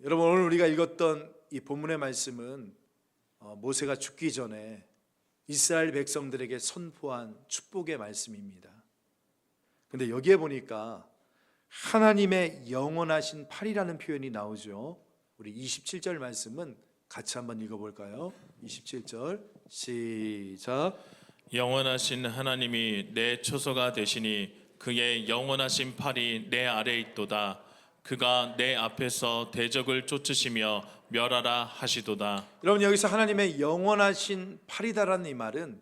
여러분, 오늘 우리가 읽었던 이 본문의 말씀은 모세가 죽기 전에 이스라엘 백성들에게 선포한 축복의 말씀입니다. 근데 여기에 보니까 하나님의 영원하신 팔이라는 표현이 나오죠. 우리 27절 말씀은 같이 한번 읽어볼까요? 27절 시작. 영원하신 하나님이 내 처소가 되시니 그의 영원하신 팔이 내 아래에 있도다. 그가 내 앞에서 대적을 쫓으시며 멸하라 하시도다. 여러분, 여기서 하나님의 영원하신 팔이다라는 이 말은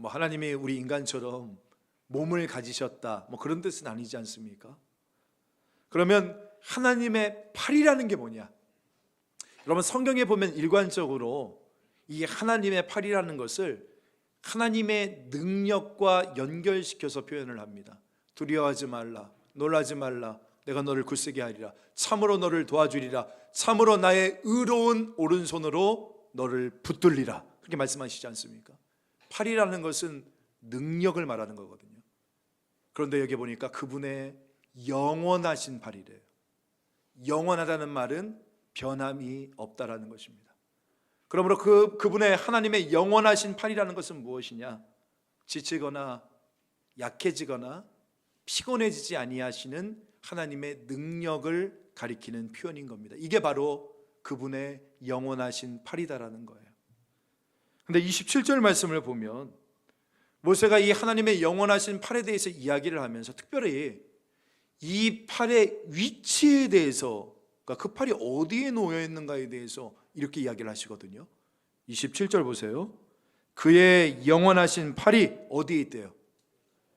하나님이 우리 인간처럼 몸을 가지셨다 그런 뜻은 아니지 않습니까? 그러면 하나님의 팔이라는 게 뭐냐? 여러분, 성경에 보면 일관적으로 이 하나님의 팔이라는 것을 하나님의 능력과 연결시켜서 표현을 합니다. 두려워하지 말라, 놀라지 말라, 내가 너를 굳세게 하리라, 참으로 너를 도와주리라, 참으로 나의 의로운 오른손으로 너를 붙들리라, 그렇게 말씀하시지 않습니까? 팔이라는 것은 능력을 말하는 거거든요. 그런데 여기 보니까 그분의 영원하신 팔이래요. 영원하다는 말은 변함이 없다라는 것입니다. 그러므로 그분의 하나님의 영원하신 팔이라는 것은 무엇이냐? 지치거나 약해지거나 피곤해지지 아니하시는 하나님의 능력을 가리키는 표현인 겁니다. 이게 바로 그분의 영원하신 팔이다라는 거예요. 근데 27절 말씀을 보면 모세가 이 하나님의 영원하신 팔에 대해서 이야기를 하면서 특별히 이 팔의 위치에 대해서, 그러니까 그 팔이 어디에 놓여 있는가에 대해서 이렇게 이야기를 하시거든요. 27절 보세요. 그의 영원하신 팔이 어디에 있대요?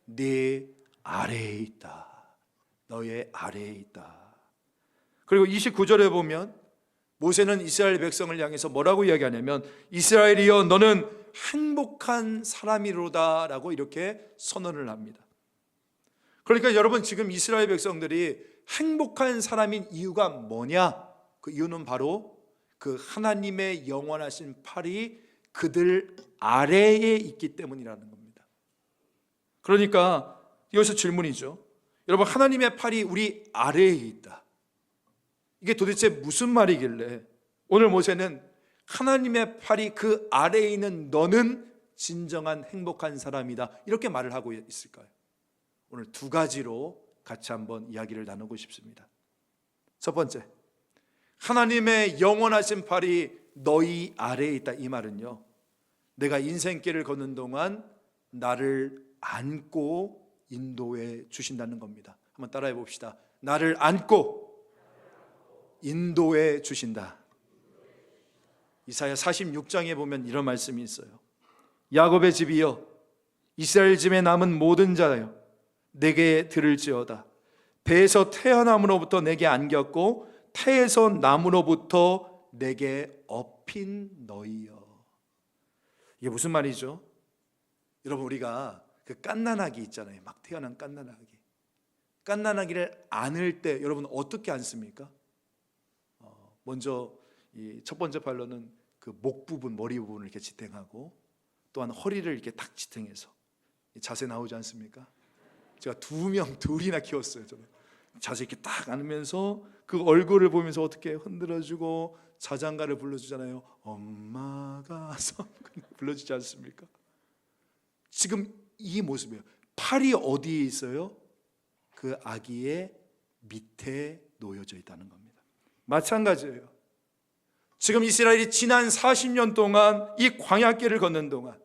네 아래에 있다. 너의 아래에 있다. 그리고 29절에 보면 모세는 이스라엘 백성을 향해서 뭐라고 이야기하냐면 이스라엘이여 너는 행복한 사람이로다 라고 이렇게 선언을 합니다. 그러니까 여러분, 지금 이스라엘 백성들이 행복한 사람인 이유가 뭐냐? 그 이유는 바로 그 하나님의 영원하신 팔이 그들 아래에 있기 때문이라는 겁니다. 그러니까 여기서 질문이죠. 여러분, 하나님의 팔이 우리 아래에 있다. 이게 도대체 무슨 말이길래 오늘 모세는 하나님의 팔이 그 아래에 있는 너는 진정한 행복한 사람이다 이렇게 말을 하고 있을까요? 오늘 두 가지로 같이 한번 이야기를 나누고 싶습니다. 첫 번째, 하나님의 영원하신 팔이 너희 아래에 있다. 이 말은요, 내가 인생길을 걷는 동안 나를 안고 인도해 주신다는 겁니다. 한번 따라해 봅시다. 나를 안고 인도해 주신다. 이사야 46장에 보면 이런 말씀이 있어요. 야곱의 집이여, 이스라엘 집에 남은 모든 자여, 내게 들을지어다. 배에서 태어남으로부터 내게 안겼고 태에서 남으로부터 내게 업힌 너희여. 이게 무슨 말이죠? 여러분, 우리가 그 갓난아기 있잖아요. 막 태어난 갓난아기. 갓난아기를 안을 때 여러분 어떻게 안습니까? 먼저 이 첫 번째 발로는 그 목 부분, 머리 부분을 이렇게 지탱하고 또한 허리를 이렇게 탁 지탱해서 자세 나오지 않습니까? 제가 둘이나 키웠어요. 저는 자세 이렇게 딱 안으면서 그 얼굴을 보면서 어떻게 흔들어주고 자장가를 불러주잖아요. 엄마가 불러주지 않습니까? 지금 이 모습이에요. 팔이 어디에 있어요? 그 아기의 밑에 놓여져 있다는 겁니다. 마찬가지예요. 지금 이스라엘이 지난 40년 동안 이 광야길을 걷는 동안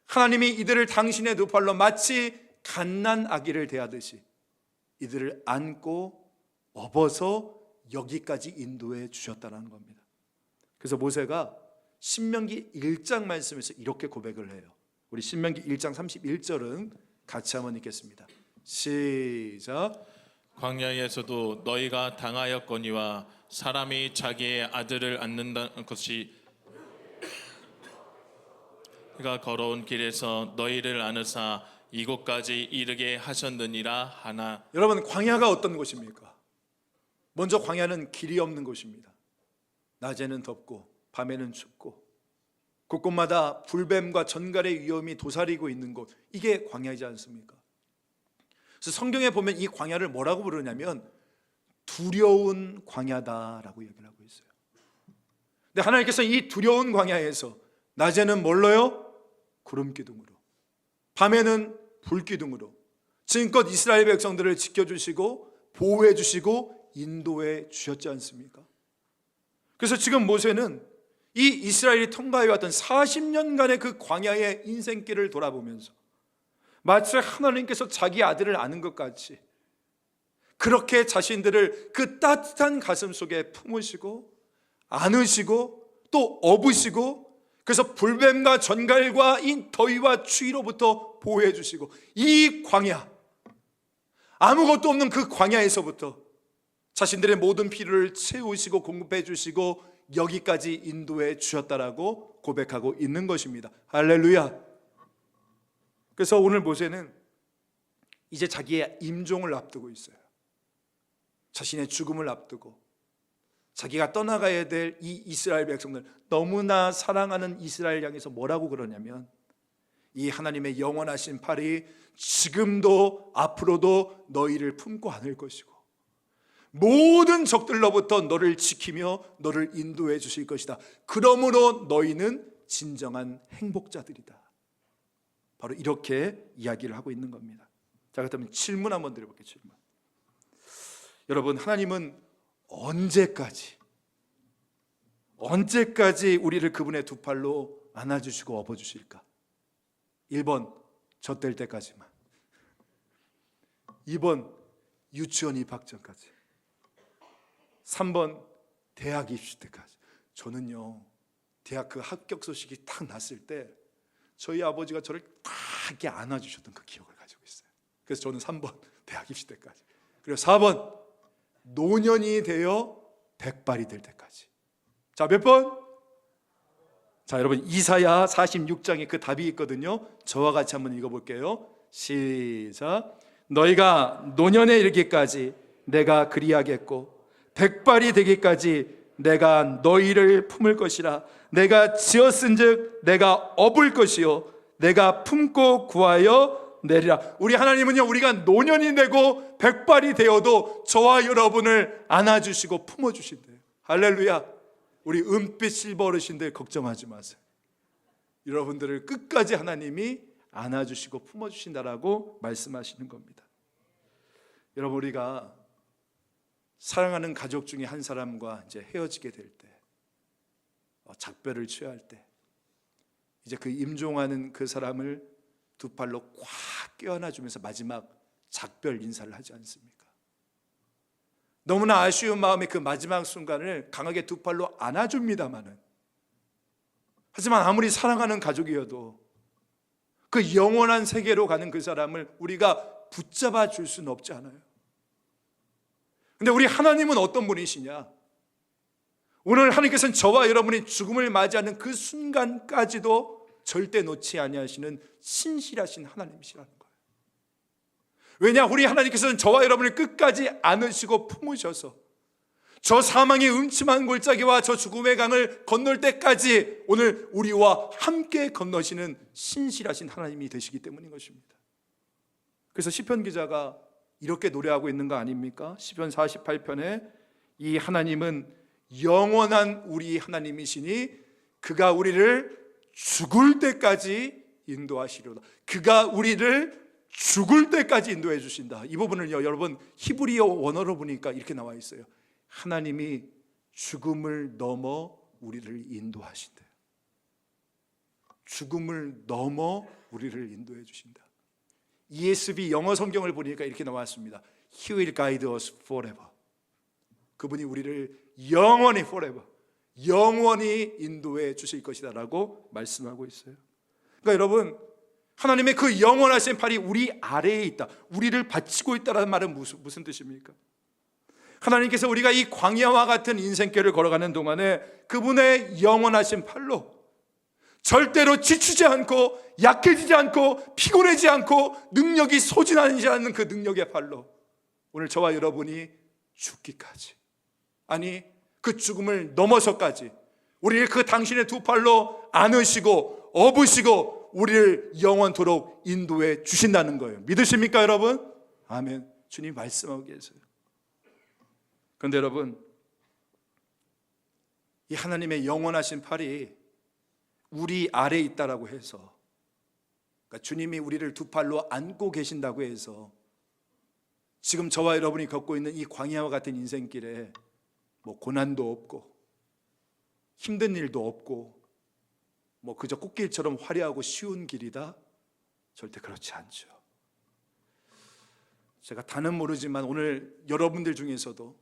하나님이 이들을 당신의 두 팔로 마치 갓난 아기를 대하듯이 이들을 안고 업어서 여기까지 인도해 주셨다는 겁니다. 그래서 모세가 신명기 1장 말씀에서 이렇게 고백을 해요. 우리 신명기 1장 31절은 같이 한번 읽겠습니다. 시작. 광야에서도 너희가 당하였거니와 사람이 자기의 아들을 안는다는 것이 그가 걸어온 길에서 너희를 안으사 이곳까지 이르게 하셨느니라 하나. 여러분, 광야가 어떤 곳입니까? 먼저 광야는 길이 없는 곳입니다. 낮에는 덥고 밤에는 춥고 곳곳마다 불뱀과 전갈의 위험이 도사리고 있는 곳, 이게 광야이지 않습니까? 그래서 성경에 보면 이 광야를 뭐라고 부르냐면 두려운 광야다라고 얘기를 하고 있어요. 근데 하나님께서 이 두려운 광야에서 낮에는 뭘로요? 구름 기둥으로, 밤에는 불 기둥으로 지금껏 이스라엘 백성들을 지켜주시고 보호해 주시고 인도해 주셨지 않습니까? 그래서 지금 모세는 이 이스라엘이 통과해 왔던 40년간의 그 광야의 인생길을 돌아보면서 마치 하나님께서 자기 아들을 아는 것 같이 그렇게 자신들을 그 따뜻한 가슴 속에 품으시고 안으시고 또 업으시고, 그래서 불뱀과 전갈과 이 더위와 추위로부터 보호해 주시고, 이 광야, 아무것도 없는 그 광야에서부터 자신들의 모든 필요를 채우시고 공급해 주시고 여기까지 인도해 주셨다라고 고백하고 있는 것입니다. 할렐루야. 그래서 오늘 모세는 이제 자기의 임종을 앞두고 있어요. 자신의 죽음을 앞두고 자기가 떠나가야 될 이 이스라엘 백성들, 너무나 사랑하는 이스라엘 향해서 뭐라고 그러냐면, 이 하나님의 영원하신 팔이 지금도 앞으로도 너희를 품고 안을 것이고 모든 적들로부터 너를 지키며 너를 인도해 주실 것이다. 그러므로 너희는 진정한 행복자들이다. 바로 이렇게 이야기를 하고 있는 겁니다. 자, 그렇다면 질문 한번 드려볼게요. 질문. 여러분, 하나님은 언제까지 우리를 그분의 두 팔로 안아주시고 업어주실까? 1번 젖될 때까지만, 2번 유치원 입학 전까지, 3번 대학 입시 때까지. 저는요, 대학 그 합격 소식이 딱 났을 때 저희 아버지가 저를 딱 이렇게 안아주셨던 그 기억을 가지고 있어요. 그래서 저는 3번 대학 입시 때까지, 그리고 4번 노년이 되어 백발이 될 때까지. 자, 몇 번? 자, 여러분, 이사야 46장에 그 답이 있거든요. 저와 같이 한번 읽어볼게요. 시작. 너희가 노년에 이르기까지 내가 그리하겠고 백발이 되기까지 내가 너희를 품을 것이라. 내가 지었은즉 내가 업을 것이요 내가 품고 구하여 내리라. 우리 하나님은요, 우리가 노년이 되고 백발이 되어도 저와 여러분을 안아주시고 품어주신대요. 할렐루야. 우리 은빛 실버 어르신들 걱정하지 마세요. 여러분들을 끝까지 하나님이 안아주시고 품어주신다라고 말씀하시는 겁니다. 여러분, 우리가 사랑하는 가족 중에 한 사람과 이제 헤어지게 될 때, 작별을 취할 때, 이제 그 임종하는 그 사람을 두 팔로 꽉 껴안아주면서 마지막 작별 인사를 하지 않습니까? 너무나 아쉬운 마음에 그 마지막 순간을 강하게 두 팔로 안아줍니다마는, 하지만 아무리 사랑하는 가족이어도 그 영원한 세계로 가는 그 사람을 우리가 붙잡아 줄 수는 없지 않아요. 근데 우리 하나님은 어떤 분이시냐? 오늘 하나님께서는 저와 여러분이 죽음을 맞이하는 그 순간까지도 절대 놓지 아니하시는 신실하신 하나님이시라는 거예요. 왜냐? 우리 하나님께서는 저와 여러분을 끝까지 안으시고 품으셔서 저 사망의 음침한 골짜기와 저 죽음의 강을 건널 때까지 오늘 우리와 함께 건너시는 신실하신 하나님이 되시기 때문인 것입니다. 그래서 시편 기자가 이렇게 노래하고 있는 거 아닙니까? 시편 48편에 이 하나님은 영원한 우리 하나님이시니 그가 우리를 죽을 때까지 인도하시리로다. 그가 우리를 죽을 때까지 인도해 주신다. 이 부분을요, 여러분 히브리어 원어로 보니까 이렇게 나와 있어요. 하나님이 죽음을 넘어 우리를 인도하신대요. 죽음을 넘어 우리를 인도해 주신다. ESV 영어 성경을 보니까 이렇게 나왔습니다. He will guide us forever. 그분이 우리를 영원히 forever, 영원히 인도해 주실 것이다 라고 말씀하고 있어요. 그러니까 여러분, 하나님의 그 영원하신 팔이 우리 아래에 있다, 우리를 받치고 있다는 말은 무슨 뜻입니까? 하나님께서 우리가 이 광야와 같은 인생길을 걸어가는 동안에 그분의 영원하신 팔로 절대로 지치지 않고 약해지지 않고 피곤해지지 않고 능력이 소진하지 않는 그 능력의 팔로 오늘 저와 여러분이 죽기까지, 아니 그 죽음을 넘어서까지 우리를 그 당신의 두 팔로 안으시고 업으시고 우리를 영원토록 인도해 주신다는 거예요. 믿으십니까 여러분? 아멘. 주님 말씀하고 계세요. 그런데 여러분, 이 하나님의 영원하신 팔이 우리 아래에 있다라고 해서, 그러니까 주님이 우리를 두 팔로 안고 계신다고 해서 지금 저와 여러분이 걷고 있는 이 광야와 같은 인생길에 뭐 고난도 없고 힘든 일도 없고 뭐 그저 꽃길처럼 화려하고 쉬운 길이다? 절대 그렇지 않죠. 제가 다는 모르지만 오늘 여러분들 중에서도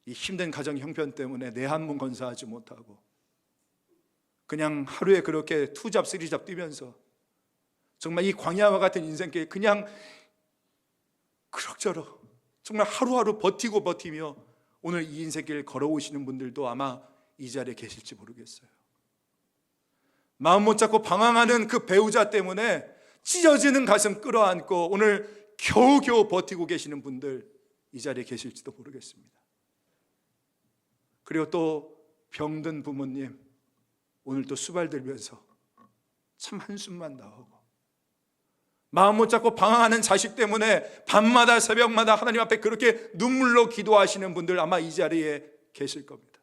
이 힘든 가정 형편 때문에 내 한 문 건사하지 못하고 그냥 하루에 그렇게 투잡 쓰리잡 뛰면서 정말 이 광야와 같은 인생길 그냥 그럭저럭 정말 하루하루 버티고 버티며 오늘 이 인생길 걸어오시는 분들도 아마 이 자리에 계실지 모르겠어요. 마음 못 잡고 방황하는 그 배우자 때문에 찢어지는 가슴 끌어안고 오늘 겨우겨우 버티고 계시는 분들 이 자리에 계실지도 모르겠습니다. 그리고 또 병든 부모님 오늘 또 수발들면서 참 한숨만 나오고 마음 못 잡고 방황하는 자식 때문에 밤마다 새벽마다 하나님 앞에 그렇게 눈물로 기도하시는 분들 아마 이 자리에 계실 겁니다.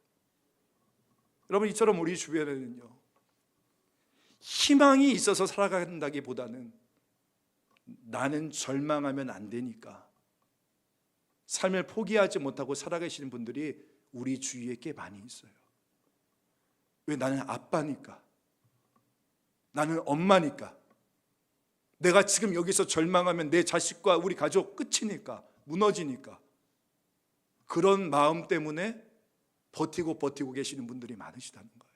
여러분, 이처럼 우리 주변에는요 희망이 있어서 살아간다기보다는 나는 절망하면 안 되니까 삶을 포기하지 못하고 살아계시는 분들이 우리 주위에 꽤 많이 있어요. 왜? 나는 아빠니까, 나는 엄마니까, 내가 지금 여기서 절망하면 내 자식과 우리 가족 끝이니까, 무너지니까, 그런 마음 때문에 버티고 계시는 분들이 많으시다는 거예요.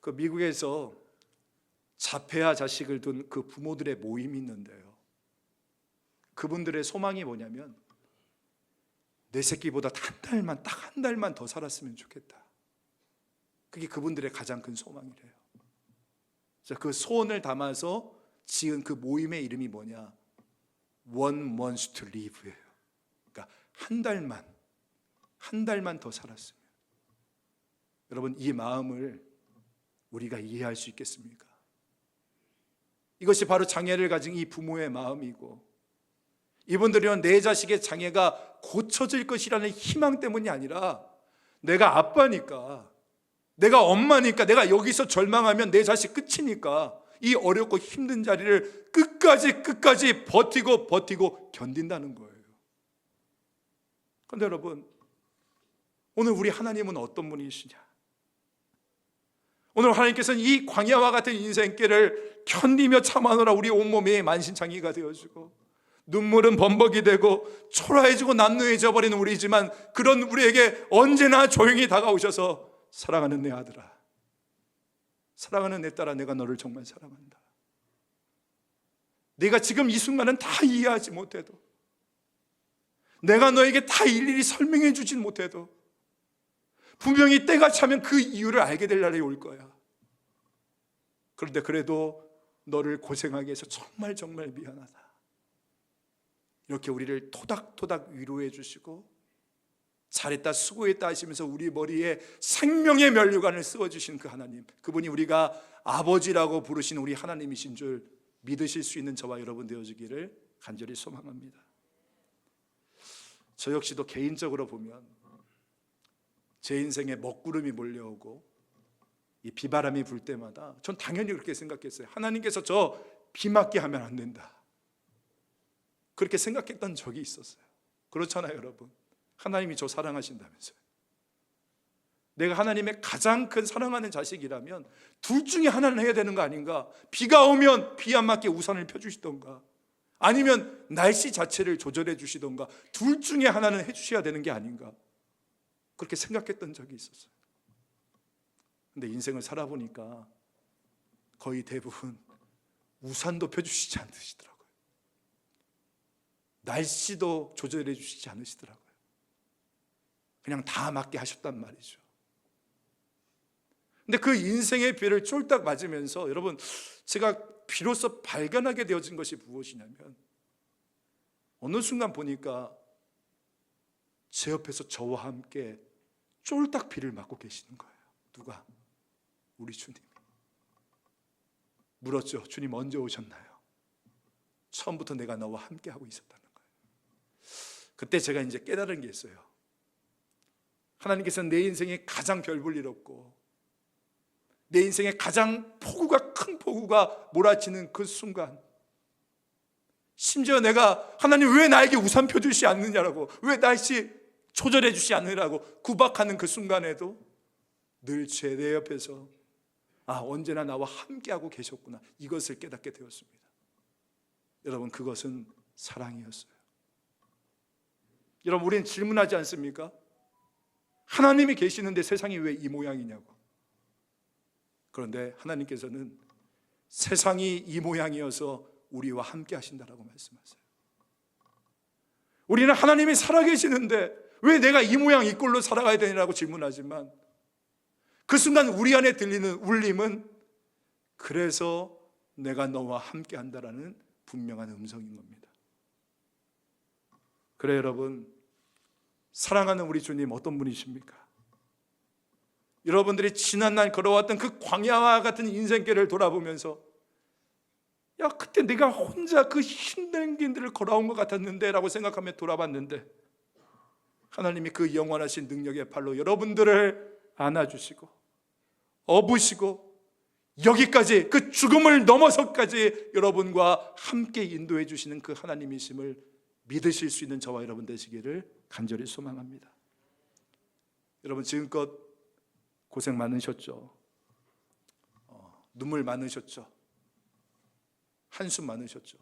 그 미국에서 자폐아 자식을 둔 그 부모들의 모임이 있는데요, 그분들의 소망이 뭐냐면 내 새끼보다 딱 한 달만 더 살았으면 좋겠다. 그게 그분들의 가장 큰 소망이래요. 그 소원을 담아서 지은 그 모임의 이름이 뭐냐? One wants to live예요. 그러니까 한 달만 더 살았으면. 여러분, 이 마음을 우리가 이해할 수 있겠습니까? 이것이 바로 장애를 가진 이 부모의 마음이고, 이분들은 내 자식의 장애가 고쳐질 것이라는 희망 때문이 아니라 내가 아빠니까, 내가 엄마니까, 내가 여기서 절망하면 내 자식 끝이니까 이 어렵고 힘든 자리를 끝까지 버티고 견딘다는 거예요. 그런데 여러분, 오늘 우리 하나님은 어떤 분이시냐? 오늘 하나님께서는 이 광야와 같은 인생길을 견디며 참아노라 우리 온몸이 만신창이가 되어지고 눈물은 범벅이 되고 초라해지고 남루해져 버리는 우리지만, 그런 우리에게 언제나 조용히 다가오셔서 사랑하는 내 아들아, 사랑하는 내 딸아, 내가 너를 정말 사랑한다. 내가 지금 이 순간은 다 이해하지 못해도, 내가 너에게 다 일일이 설명해 주진 못해도 분명히 때가 차면 그 이유를 알게 될 날이 올 거야. 그런데 그래도 너를 고생하게 해서 정말 미안하다. 이렇게 우리를 토닥토닥 위로해 주시고 잘했다, 수고했다 하시면서 우리 머리에 생명의 면류관을 씌워주신 그 하나님, 그분이 우리가 아버지라고 부르신 우리 하나님이신 줄 믿으실 수 있는 저와 여러분 되어주기를 간절히 소망합니다. 저 역시도 개인적으로 보면 제 인생에 먹구름이 몰려오고 이 비바람이 불 때마다 전 당연히 그렇게 생각했어요. 하나님께서 저 비 맞게 하면 안 된다, 그렇게 생각했던 적이 있었어요. 그렇잖아요, 여러분. 하나님이 저 사랑하신다면서요. 내가 하나님의 가장 큰 사랑하는 자식이라면 둘 중에 하나는 해야 되는 거 아닌가? 비가 오면 비 안 맞게 우산을 펴주시던가, 아니면 날씨 자체를 조절해 주시던가, 둘 중에 하나는 해주셔야 되는 게 아닌가? 그렇게 생각했던 적이 있었어요. 근데 인생을 살아보니까 거의 대부분 우산도 펴주시지 않으시더라고요. 날씨도 조절해 주시지 않으시더라고요. 그냥 다 맞게 하셨단 말이죠. 근데 그 인생의 비를 쫄딱 맞으면서 여러분, 제가 비로소 발견하게 되어진 것이 무엇이냐면, 어느 순간 보니까 제 옆에서 저와 함께 쫄딱 비를 맞고 계시는 거예요. 누가? 우리 주님. 물었죠. 주님 언제 오셨나요? 처음부터 내가 너와 함께 하고 있었다는 거예요. 그때 제가 이제 깨달은 게 있어요. 하나님께서는 내 인생에 가장 별 볼 일 없고 내 인생에 가장 큰 폭우가 몰아치는 그 순간, 심지어 내가 하나님 왜 나에게 우산 펴주시 않느냐라고, 왜 날씨 조절해 주시 않느냐고 구박하는 그 순간에도 늘 제 옆에서 언제나 나와 함께하고 계셨구나, 이것을 깨닫게 되었습니다. 여러분, 그것은 사랑이었어요. 여러분, 우리는 질문하지 않습니까? 하나님이 계시는데 세상이 왜 이 모양이냐고. 그런데 하나님께서는 세상이 이 모양이어서 우리와 함께 하신다라고 말씀하세요. 우리는 하나님이 살아계시는데 왜 내가 이 모양 이 꼴로 살아가야 되냐고 질문하지만, 그 순간 우리 안에 들리는 울림은 그래서 내가 너와 함께 한다라는 분명한 음성인 겁니다. 그래, 여러분, 사랑하는 우리 주님 어떤 분이십니까? 여러분들이 지난날 걸어왔던 그 광야와 같은 인생길을 돌아보면서 그때 내가 혼자 그 힘든 길들을 걸어온 것 같았는데 라고 생각하며 돌아봤는데, 하나님이 그 영원하신 능력의 팔로 여러분들을 안아주시고 업으시고 여기까지, 그 죽음을 넘어서까지 여러분과 함께 인도해 주시는 그 하나님이심을 믿으실 수 있는 저와 여러분 되시기를 간절히 소망합니다. 여러분, 지금껏 고생 많으셨죠? 눈물 많으셨죠? 한숨 많으셨죠?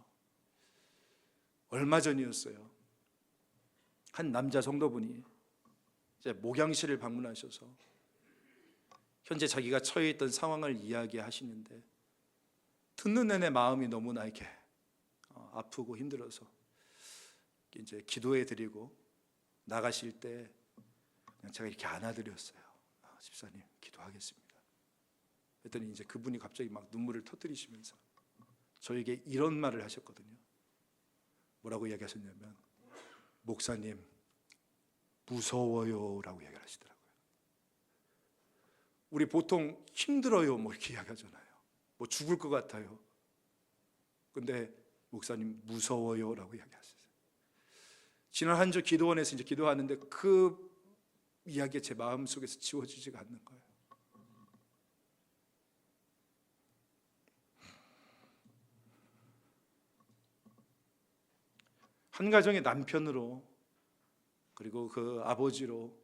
얼마 전이었어요. 한 남자 성도분이 이제 목양실을 방문하셔서 현재 자기가 처해 있던 상황을 이야기하시는데, 듣는 내내 마음이 너무나 이렇게 아프고 힘들어서 이제 기도해 드리고 나가실 때 그냥 제가 이렇게 안아드렸어요. 집사님, 기도하겠습니다. 그랬더니 이제 그분이 갑자기 막 눈물을 터뜨리시면서 저에게 이런 말을 하셨거든요. 뭐라고 이야기하셨냐면, 목사님, 무서워요 라고 이야기를 하시더라고요. 우리 보통 힘들어요 뭐 이렇게 이야기하잖아요. 뭐 죽을 것 같아요. 근데 목사님, 무서워요 라고 이야기하셨어요. 지난 한 주 기도원에서 이제 기도하는데 그 이야기가 제 마음속에서 지워지지가 않는 거예요. 한 가정의 남편으로, 그리고 그 아버지로,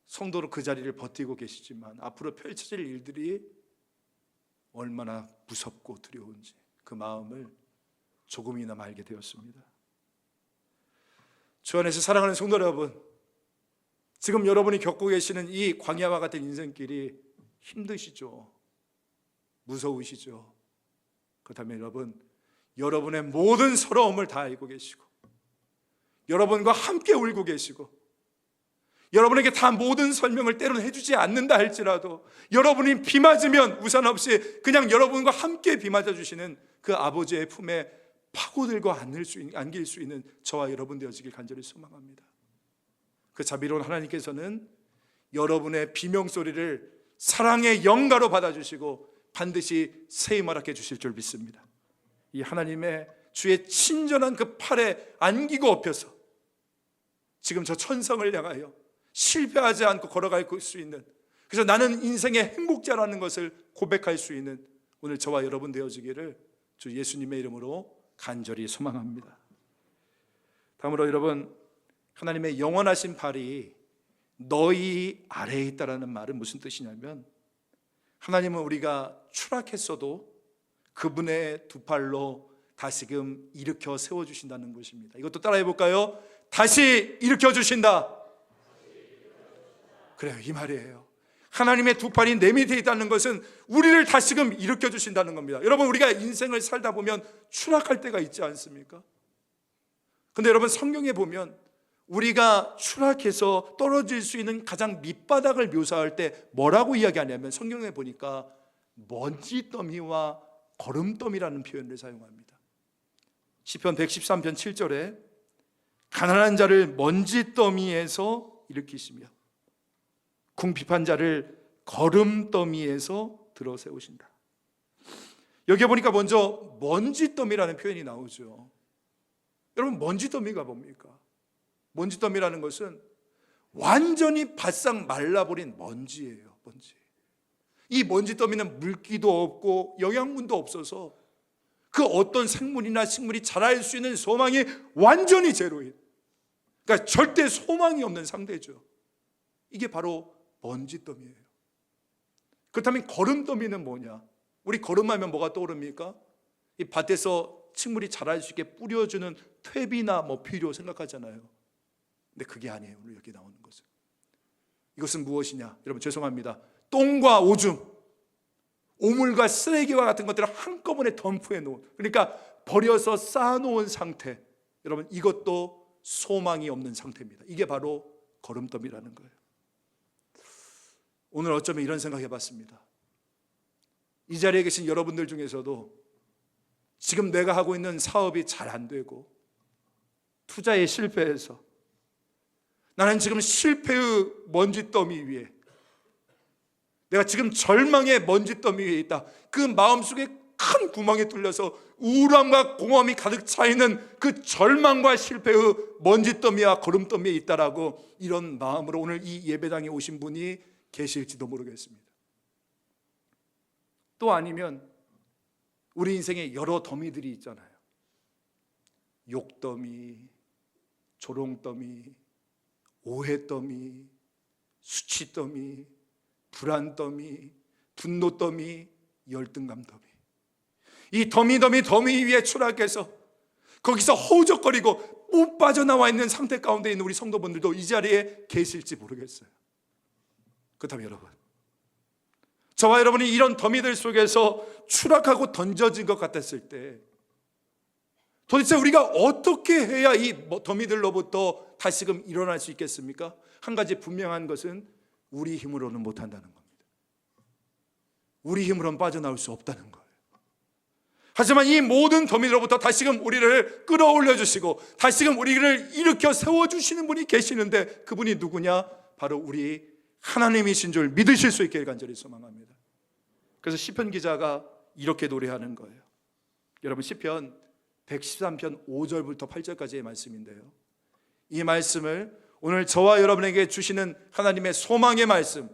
성도로 그 자리를 버티고 계시지만 앞으로 펼쳐질 일들이 얼마나 무섭고 두려운지 그 마음을 조금이나마 알게 되었습니다. 주 안에서 사랑하는 성도 여러분, 지금 여러분이 겪고 계시는 이 광야와 같은 인생길이 힘드시죠? 무서우시죠? 그렇다면 여러분, 여러분의 모든 서러움을 다 알고 계시고 여러분과 함께 울고 계시고 여러분에게 다 모든 설명을 때로는 해주지 않는다 할지라도 여러분이 비 맞으면 우산 없이 그냥 여러분과 함께 비 맞아주시는 그 아버지의 품에 파고들고 안길 수 있는 저와 여러분 되어지길 간절히 소망합니다. 그 자비로운 하나님께서는 여러분의 비명소리를 사랑의 영가로 받아주시고 반드시 세임을 하게 주실 줄 믿습니다. 이 하나님의 주의 친절한 그 팔에 안기고 엎혀서 지금 저 천성을 향하여 실패하지 않고 걸어갈 수 있는, 그래서 나는 인생의 행복자라는 것을 고백할 수 있는 오늘 저와 여러분 되어지기를 주 예수님의 이름으로 간절히 소망합니다. 다음으로 여러분, 하나님의 영원하신 팔이 너희 아래에 있다라는 말은 무슨 뜻이냐면, 하나님은 우리가 추락했어도 그분의 두 팔로 다시금 일으켜 세워주신다는 것입니다. 이것도 따라해 볼까요? 다시 일으켜 주신다. 그래요, 이 말이에요. 하나님의 두 팔이 내 밑에 있다는 것은 우리를 다시금 일으켜 주신다는 겁니다. 여러분, 우리가 인생을 살다 보면 추락할 때가 있지 않습니까? 근데 여러분, 성경에 보면 우리가 추락해서 떨어질 수 있는 가장 밑바닥을 묘사할 때 뭐라고 이야기하냐면, 성경에 보니까 먼지더미와 거름더미라는 표현을 사용합니다. 시편 113편 7절에 가난한 자를 먼지더미에서 일으키시며 궁핍한 자를 거름더미에서 들어 세우신다. 여기 보니까 먼저 먼지더미라는 표현이 나오죠. 여러분, 먼지더미가 뭡니까? 먼지더미라는 것은 완전히 바싹 말라버린 먼지예요. 먼지. 이 먼지더미는 물기도 없고 영양분도 없어서 그 어떤 생물이나 식물이 자랄 수 있는 소망이 완전히 제로예요. 그러니까 절대 소망이 없는 상태죠. 이게 바로 먼지더미예요. 그렇다면 거름더미는 뭐냐? 우리 거름하면 뭐가 떠오릅니까? 이 밭에서 식물이 자랄 수 있게 뿌려주는 퇴비나 비료 생각하잖아요. 근데 그게 아니에요. 오늘 여기 나오는 것은. 이것은 무엇이냐? 여러분 죄송합니다. 똥과 오줌, 오물과 쓰레기와 같은 것들을 한꺼번에 덤프해 놓은, 그러니까 버려서 쌓아놓은 상태. 여러분 이것도 소망이 없는 상태입니다. 이게 바로 거름더미라는 거예요. 오늘 어쩌면 이런 생각 해봤습니다. 이 자리에 계신 여러분들 중에서도 지금 내가 하고 있는 사업이 잘 안 되고 투자에 실패해서 나는 지금 실패의 먼지더미 위에, 내가 지금 절망의 먼지더미 위에 있다. 그 마음속에 큰 구멍이 뚫려서 우울함과 공허함이 가득 차 있는 그 절망과 실패의 먼지더미와 거름더미에 있다라고, 이런 마음으로 오늘 이 예배당에 오신 분이 계실지도 모르겠습니다. 또 아니면 우리 인생에 여러 더미들이 있잖아요. 욕더미, 조롱더미, 오해더미, 수치더미, 불안더미, 분노더미, 열등감더미. 이 더미 위에 추락해서 거기서 허우적거리고 못 빠져나와 있는 상태 가운데 있는 우리 성도분들도 이 자리에 계실지 모르겠어요. 그렇다면 여러분, 저와 여러분이 이런 더미들 속에서 추락하고 던져진 것 같았을 때 도대체 우리가 어떻게 해야 이 더미들로부터 다시금 일어날 수 있겠습니까? 한 가지 분명한 것은 우리 힘으로는 못한다는 겁니다. 우리 힘으로는 빠져나올 수 없다는 거예요. 하지만 이 모든 더미들로부터 다시금 우리를 끌어올려 주시고 다시금 우리를 일으켜 세워주시는 분이 계시는데, 그분이 누구냐? 바로 우리 하나님이신 줄 믿으실 수 있게 간절히 소망합니다. 그래서 시편 기자가 이렇게 노래하는 거예요. 여러분 시편 113편 5절부터 8절까지의 말씀인데요, 이 말씀을 오늘 저와 여러분에게 주시는 하나님의 소망의 말씀,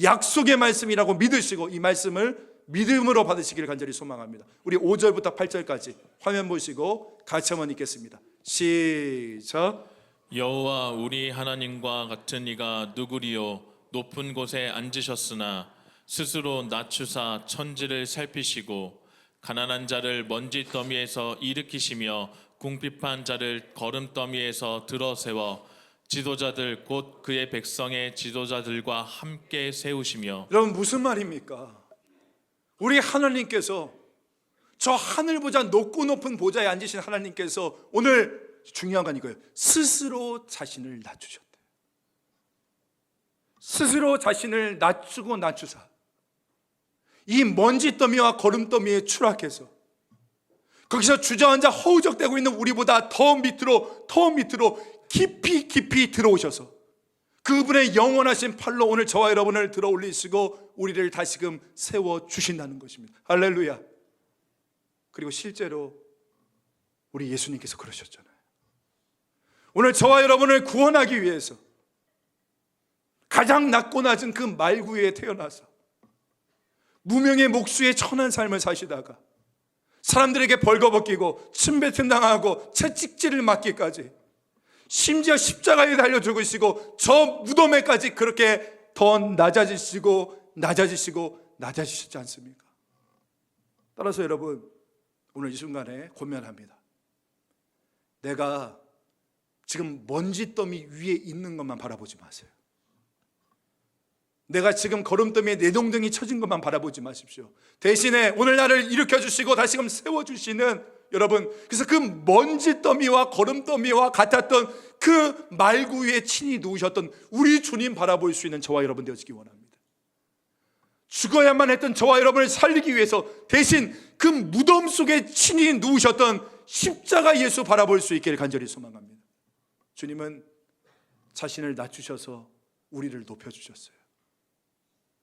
약속의 말씀이라고 믿으시고 이 말씀을 믿음으로 받으시기를 간절히 소망합니다. 우리 5절부터 8절까지 화면 보시고 같이 한번 읽겠습니다. 시작. 여호와 우리 하나님과 같은 이가 누구리요? 높은 곳에 앉으셨으나 스스로 낮추사 천지를 살피시고 가난한 자를 먼지 더미에서 일으키시며 궁핍한 자를 거름더미에서 들어세워 지도자들 곧 그의 백성의 지도자들과 함께 세우시며. 여러분 무슨 말입니까? 우리 하나님께서, 저 하늘보다 높고 높은 보좌에 앉으신 하나님께서 오늘 중요한 건 이거예요. 스스로 자신을 낮추셨대요. 스스로 자신을 낮추고 낮추사 이 먼지더미와 거름더미에 추락해서 거기서 주저앉아 허우적대고 있는 우리보다 더 밑으로 깊이 들어오셔서 그분의 영원하신 팔로 오늘 저와 여러분을 들어 올리시고 우리를 다시금 세워주신다는 것입니다. 할렐루야. 그리고 실제로 우리 예수님께서 그러셨잖아요. 오늘 저와 여러분을 구원하기 위해서 가장 낮고 낮은 그 말구에 태어나서 무명의 목수의 천한 삶을 사시다가 사람들에게 벌거벗기고 침뱉음당하고 채찍질을 맞기까지, 심지어 십자가에 달려 죽으시고 저 무덤에까지 그렇게 더 낮아지시지 않습니까? 따라서 여러분 오늘 이 순간에 고면합니다. 내가 지금 먼지더미 위에 있는 것만 바라보지 마세요. 내가 지금 거름더미에 내동댕이 쳐진 것만 바라보지 마십시오. 대신에 오늘 나를 일으켜주시고 다시금 세워주시는 여러분, 그래서 그 먼지더미와 거름더미와 같았던 그 말구 위에 친히 누우셨던 우리 주님 바라볼 수 있는 저와 여러분 되어지기 원합니다. 죽어야만 했던 저와 여러분을 살리기 위해서 대신 그 무덤 속에 친히 누우셨던 십자가 예수 바라볼 수 있기를 간절히 소망합니다. 주님은 자신을 낮추셔서 우리를 높여주셨어요.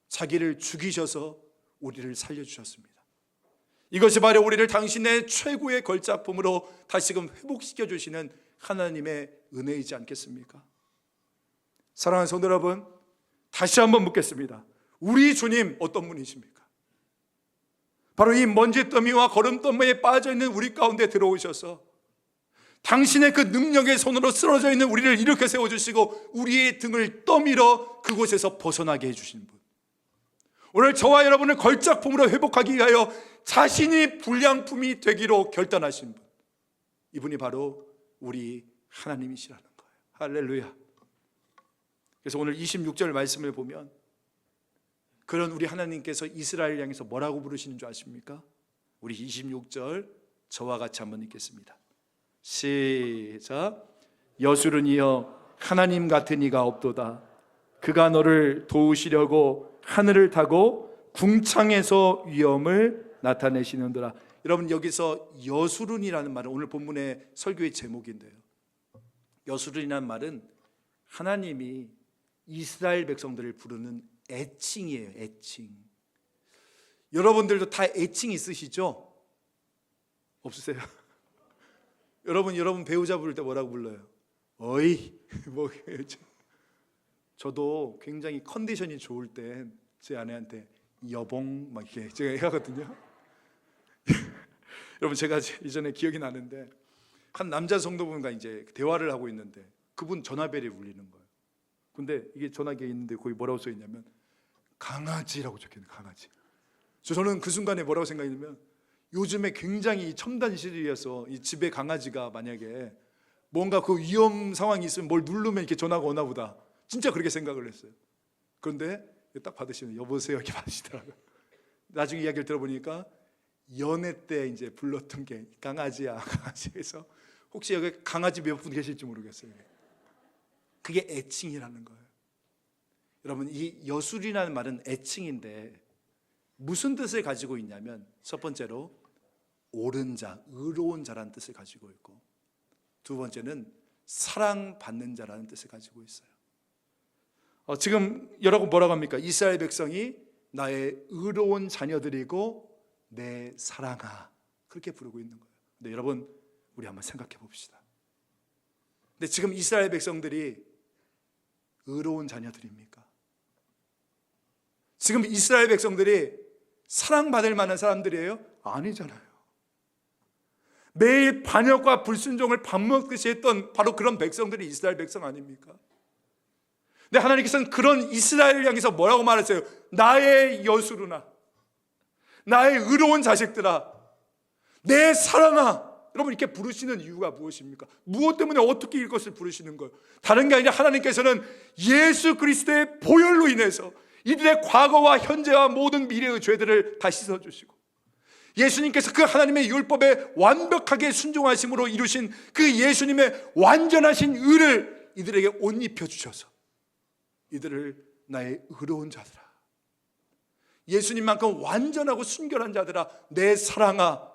자기를 죽이셔서 우리를 살려주셨습니다. 이것이 바로 우리를 당신의 최고의 걸작품으로 다시금 회복시켜 주시는 하나님의 은혜이지 않겠습니까? 사랑하는 성도 여러분, 다시 한번 묻겠습니다. 우리 주님 어떤 분이십니까? 바로 이 먼지더미와 거름더미에 빠져있는 우리 가운데 들어오셔서 당신의 그 능력의 손으로 쓰러져 있는 우리를 일으켜 세워주시고 우리의 등을 떠밀어 그곳에서 벗어나게 해주신 분, 오늘 저와 여러분을 걸작품으로 회복하기 위하여 자신이 불량품이 되기로 결단하신 분, 이분이 바로 우리 하나님이시라는 거예요. 할렐루야. 그래서 오늘 26절 말씀을 보면 그런 우리 하나님께서 이스라엘 향해서 뭐라고 부르시는 줄 아십니까? 우리 26절 저와 같이 한번 읽겠습니다. 시작. 여수르니여 하나님 같은 이가 없도다. 그가 너를 도우시려고 하늘을 타고 궁창에서 위엄을 나타내시는도라. 여러분, 여기서 여수른이라는 말은 오늘 본문의 설교의 제목인데요, 여수른이라는 말은 하나님이 이스라엘 백성들을 부르는 애칭이에요. 애칭. 여러분들도 다 애칭 있으시죠? 없으세요? 여러분 배우자 부를 때 뭐라고 불러요? 어이 뭐. 저도 굉장히 컨디션이 좋을 땐 제 아내한테 여봉 막 이렇게 제가 하거든요. 여러분, 제가 이전에 기억이 나는데 한 남자 성도분과 이제 대화를 하고 있는데 그분 전화벨이 울리는 거예요. 근데 이게 전화기에 있는데 거기 뭐라고 써 있냐면 강아지라고 적혀있는 강아지. 저는 그 순간에 뭐라고 생각했냐면 요즘에 굉장히 첨단 시대여서 이 집에 강아지가 만약에 뭔가 그 위험 상황이 있으면 뭘 누르면 이렇게 전화가 오나 보다, 진짜 그렇게 생각을 했어요. 그런데 딱 받으시면 여보세요 이렇게 받으시더라고요. 나중에 이야기를 들어보니까 연애 때 이제 불렀던 게 강아지야 강아지에서 혹시 여기 강아지 몇 분 계실지 모르겠어요. 그게 애칭이라는 거예요. 여러분, 이 여술이라는 말은 애칭인데 무슨 뜻을 가지고 있냐면 첫 번째로 옳은 자, 의로운 자라는 뜻을 가지고 있고, 두 번째는 사랑받는 자라는 뜻을 가지고 있어요. 지금 여러분 뭐라고 합니까? 이스라엘 백성이 나의 의로운 자녀들이고 내 사랑아, 그렇게 부르고 있는 거예요. 근데 여러분, 우리 한번 생각해 봅시다. 근데 지금 이스라엘 백성들이 의로운 자녀들입니까? 지금 이스라엘 백성들이 사랑받을 만한 사람들이에요? 아니잖아요. 매일 반역과 불순종을 밥 먹듯이 했던 바로 그런 백성들이 이스라엘 백성 아닙니까? 근데 하나님께서는 그런 이스라엘을 향해서 뭐라고 말했어요? 나의 여수르나, 나의 의로운 자식들아, 내 사랑아. 여러분, 이렇게 부르시는 이유가 무엇입니까? 무엇 때문에 어떻게 이것을 부르시는 거예요? 다른 게 아니라 하나님께서는 예수 그리스도의 보혈로 인해서 이들의 과거와 현재와 모든 미래의 죄들을 다 씻어주시고, 예수님께서 그 하나님의 율법에 완벽하게 순종하심으로 이루신 그 예수님의 완전하신 의를 이들에게 옷 입혀주셔서 이들을 나의 의로운 자들아, 예수님만큼 완전하고 순결한 자들아, 내 사랑아,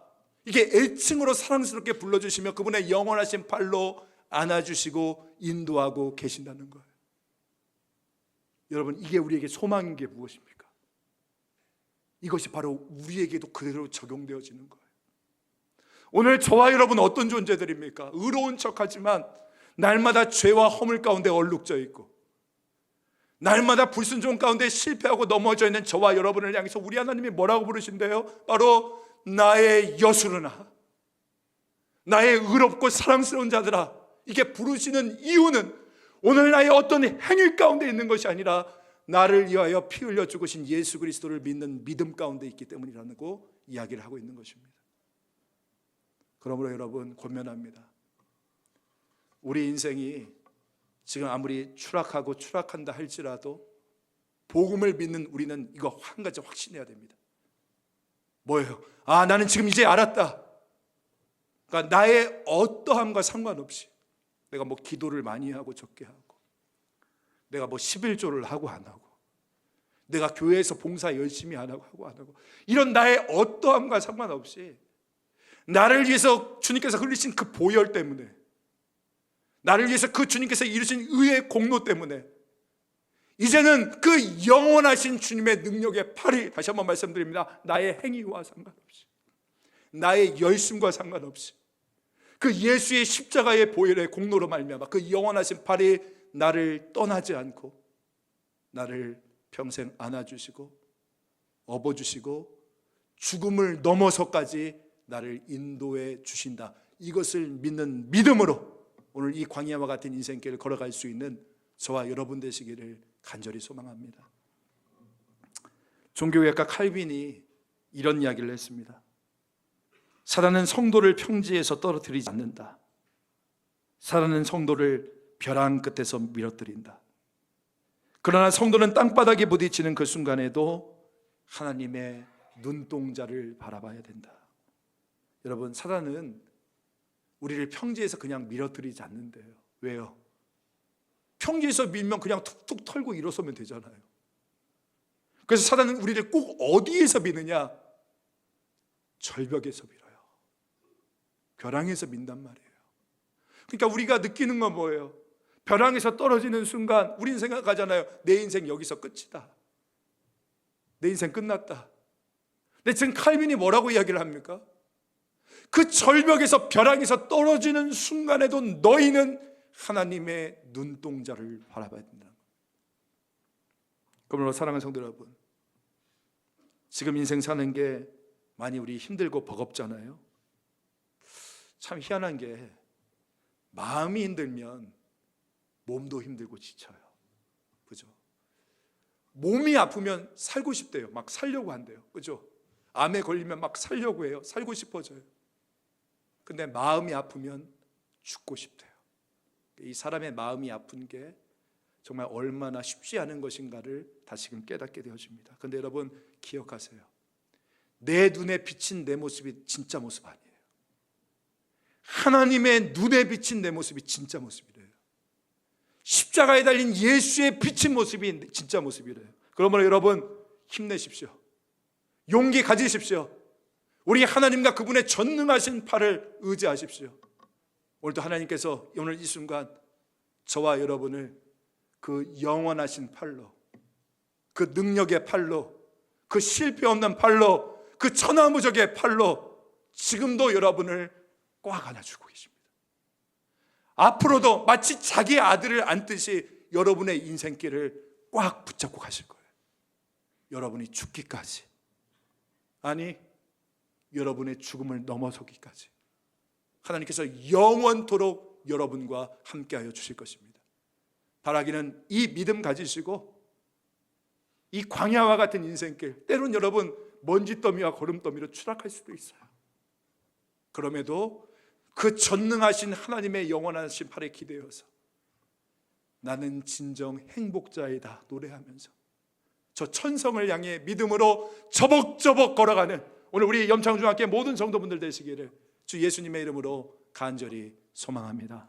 이게 애칭으로 사랑스럽게 불러주시며 그분의 영원하신 팔로 안아주시고 인도하고 계신다는 거예요. 여러분, 이게 우리에게 소망인 게 무엇입니까? 이것이 바로 우리에게도 그대로 적용되어지는 거예요. 오늘 저와 여러분 어떤 존재들입니까? 의로운 척하지만 날마다 죄와 허물 가운데 얼룩져 있고 날마다 불순종 가운데 실패하고 넘어져 있는 저와 여러분을 향해서 우리 하나님이 뭐라고 부르신대요? 바로 나의 여수르나, 나의 의롭고 사랑스러운 자들아. 이게 부르시는 이유는 오늘 나의 어떤 행위 가운데 있는 것이 아니라 나를 위하여 피 흘려 죽으신 예수 그리스도를 믿는 믿음 가운데 있기 때문이라는 거 이야기를 하고 있는 것입니다. 그러므로 여러분, 권면합니다. 우리 인생이 지금 아무리 추락하고 추락한다 할지라도 복음을 믿는 우리는 이거 한 가지 확신해야 됩니다. 뭐예요? 나는 지금 이제 알았다. 그러니까 나의 어떠함과 상관없이 내가 뭐 기도를 많이 하고 적게 하고, 내가 뭐 11조를 하고 안 하고, 내가 교회에서 봉사 열심히 안 하고 안 하고, 이런 나의 어떠함과 상관없이 나를 위해서 주님께서 흘리신 그 보혈 때문에, 나를 위해서 그 주님께서 이루신 의의 공로 때문에 이제는 그 영원하신 주님의 능력의 팔이, 다시 한번 말씀드립니다, 나의 행위와 상관없이, 나의 열심과 상관없이 그 예수의 십자가의 보혈의 공로로 말미암아 그 영원하신 팔이 나를 떠나지 않고 나를 평생 안아주시고 업어주시고 죽음을 넘어서까지 나를 인도해 주신다. 이것을 믿는 믿음으로 오늘 이 광야와 같은 인생길을 걸어갈 수 있는 저와 여러분 되시기를 간절히 소망합니다. 종교개혁가 칼빈이 이런 이야기를 했습니다. 사단은 성도를 평지에서 떨어뜨리지 않는다. 사단은 성도를 벼랑 끝에서 밀어뜨린다. 그러나 성도는 땅바닥에 부딪히는 그 순간에도 하나님의 눈동자를 바라봐야 된다. 여러분, 사단은 우리를 평지에서 그냥 밀어뜨리지 않는데요. 왜요? 평지에서 밀면 그냥 툭툭 털고 일어서면 되잖아요. 그래서 사단은 우리를 꼭 어디에서 미느냐? 절벽에서 밀어요. 벼랑에서 민단 말이에요. 그러니까 우리가 느끼는 건 뭐예요? 벼랑에서 떨어지는 순간 우린 생각하잖아요. 내 인생 여기서 끝이다. 내 인생 끝났다. 근데 지금 칼빈이 뭐라고 이야기를 합니까? 그 절벽에서 벼랑에서 떨어지는 순간에도 너희는 하나님의 눈동자를 바라봐야 된다. 그러므로 사랑하는 성도 여러분, 지금 인생 사는 게 많이 우리 힘들고 버겁잖아요. 참 희한한 게 마음이 힘들면 몸도 힘들고 지쳐요. 그죠? 몸이 아프면 살고 싶대요. 막 살려고 한대요. 그죠? 암에 걸리면 막 살려고 해요. 살고 싶어져요. 근데 마음이 아프면 죽고 싶대요. 이 사람의 마음이 아픈 게 정말 얼마나 쉽지 않은 것인가를 다시금 깨닫게 되어집니다. 그런데 여러분 기억하세요. 내 눈에 비친 내 모습이 진짜 모습 아니에요. 하나님의 눈에 비친 내 모습이 진짜 모습이래요. 십자가에 달린 예수의 비친 모습이 진짜 모습이래요. 그러므로 여러분 힘내십시오. 용기 가지십시오. 우리 하나님과 그분의 전능하신 팔을 의지하십시오. 오늘도 하나님께서 오늘 이 순간 저와 여러분을 그 영원하신 팔로, 그 능력의 팔로, 그 실패 없는 팔로, 그 천하무적의 팔로 지금도 여러분을 꽉 안아주고 계십니다. 앞으로도 마치 자기 아들을 안듯이 여러분의 인생길을 꽉 붙잡고 가실 거예요. 여러분이 죽기까지, 아니 여러분의 죽음을 넘어서기까지 하나님께서 영원토록 여러분과 함께하여 주실 것입니다. 바라기는 이 믿음 가지시고 이 광야와 같은 인생길, 때론 여러분 먼지더미와 거름더미로 추락할 수도 있어요. 그럼에도 그 전능하신 하나님의 영원하신 팔에 기대어서 나는 진정 행복자이다 노래하면서 저 천성을 향해 믿음으로 저벅저벅 걸어가는 오늘 우리 염창중학교 모든 성도분들 되시기를 주 예수님의 이름으로 간절히 소망합니다.